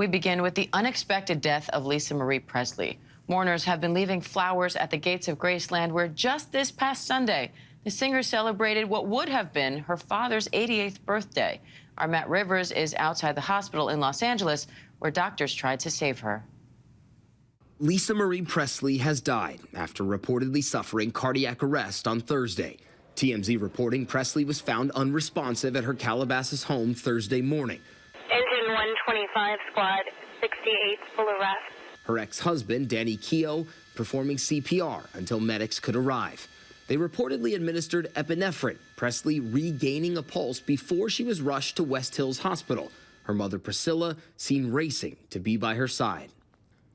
We begin with the unexpected death of Lisa Marie Presley. Mourners have been leaving flowers at the gates of Graceland, where just this past Sunday, the singer celebrated what would have been her father's 88th birthday. Our Matt Rivers is outside the hospital in Los Angeles, where doctors tried to save her. Lisa Marie Presley has died after reportedly suffering cardiac arrest on Thursday. TMZ reporting Presley was found unresponsive at her Calabasas home Thursday morning. Engine 125 squad, 68 full arrest. Her ex-husband, Danny Keogh, performing CPR until medics could arrive. They reportedly administered epinephrine, Presley regaining a pulse before she was rushed to West Hills Hospital. Her mother, Priscilla, seen racing to be by her side.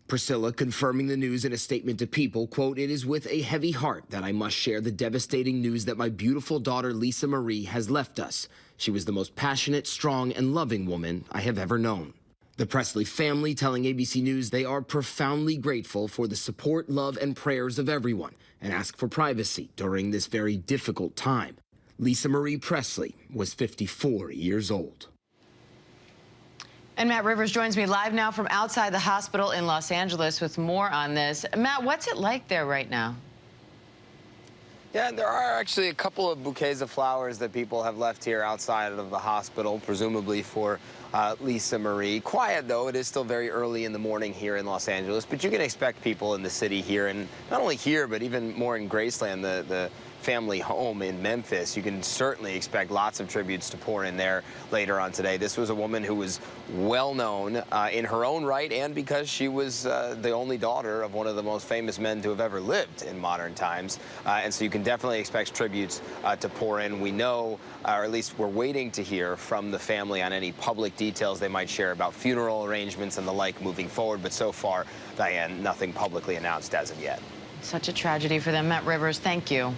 Priscilla confirming the news in a statement to People, quote, "It is with a heavy heart that I must share the devastating news that my beautiful daughter Lisa Marie has left us. She was the most passionate, strong, and loving woman I have ever known." The Presley family telling ABC News they are profoundly grateful for the support, love, and prayers of everyone and ask for privacy during this very difficult time. Lisa Marie Presley was 54 years old. And Matt Rivers joins me live now from outside the hospital in Los Angeles with more on this. Matt, what's it like there right now? Yeah, there are actually a couple of bouquets of flowers that people have left here outside of the hospital, presumably for Lisa Marie. Quiet, though. It is still very early in the morning here in Los Angeles, but you can expect people in the city here, and not only here, but even more in Graceland, the family home in Memphis. You can certainly expect lots of tributes to pour in there later on today. This was a woman who was well known in her own right, and because she was the only daughter of one of the most famous men to have ever lived in modern times. And so you can definitely expect tributes to pour in. We know, or at least we're waiting to hear from the family on any public details they might share about funeral arrangements and the like moving forward. But so far, Diane, nothing publicly announced as of yet. Such a tragedy for them. Matt Rivers, thank you.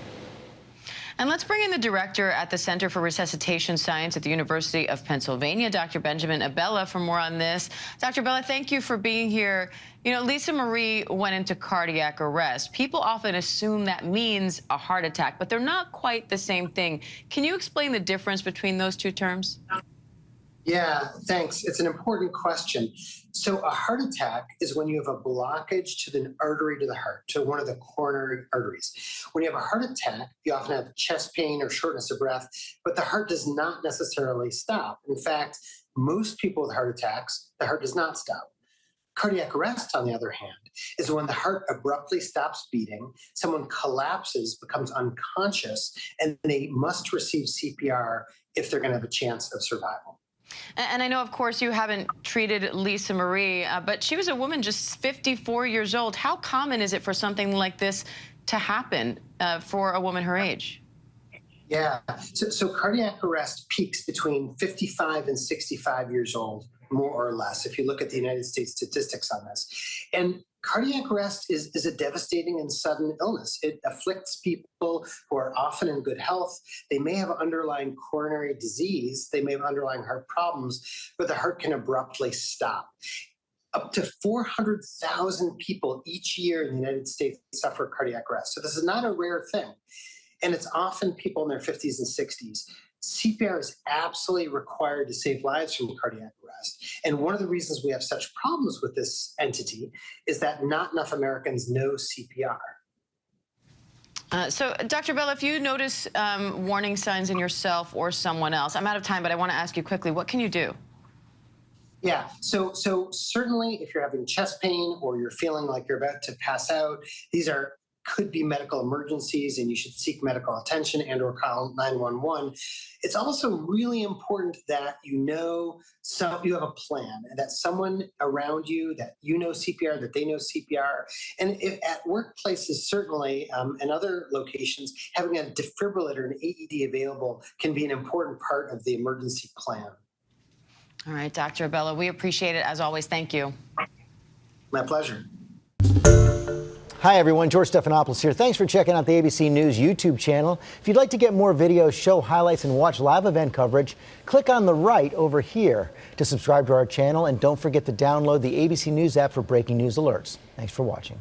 And let's bring in the director at the Center for Resuscitation Science at the University of Pennsylvania, Dr. Benjamin Abella, for more on this. Dr. Abella, thank you for being here. You know, Lisa Marie went into cardiac arrest. People often assume that means a heart attack, but they're not quite the same thing. Can you explain the difference between those two terms? Yeah, thanks. It's an important question. So a heart attack is when you have a blockage to the artery to the heart, to one of the coronary arteries. When you have a heart attack, you often have chest pain or shortness of breath, but the heart does not necessarily stop. In fact, most people with heart attacks, the heart does not stop. Cardiac arrest, on the other hand, is when the heart abruptly stops beating, someone collapses, becomes unconscious, and they must receive CPR if they're going to have a chance of survival. And I know, of course, you haven't treated Lisa Marie, but she was a woman just 54 years old. How common is it for something like this to happen for a woman her age? Yeah, so cardiac arrest peaks between 55 and 65 years old, more or less, if you look at the United States statistics on this. And cardiac arrest is a devastating and sudden illness. It afflicts people who are often in good health. They may have underlying coronary disease. They may have underlying heart problems, but the heart can abruptly stop. Up to 400,000 people each year in the United States suffer cardiac arrest. So this is not a rare thing. And it's often people in their 50s and 60s. CPR is absolutely required to save lives from cardiac arrest. And one of the reasons we have such problems with this entity is that not enough Americans know CPR. So, Dr. Bell, if you notice warning signs in yourself or someone else, I'm out of time, but I want to ask you quickly, what can you do? Yeah, so certainly if you're having chest pain or you're feeling like you're about to pass out, these could be medical emergencies, and you should seek medical attention and or call 911. It's also really important that you have a plan, and that someone around you, that you know CPR, that they know CPR. And at workplaces, certainly, and other locations, having a defibrillator, an AED available, can be an important part of the emergency plan. All right, Dr. Abella, we appreciate it as always. Thank you. My pleasure. Hi, everyone. George Stephanopoulos here. Thanks for checking out the ABC News YouTube channel. If you'd like to get more videos, show highlights, and watch live event coverage, click on the right over here to subscribe to our channel. And don't forget to download the ABC News app for breaking news alerts. Thanks for watching.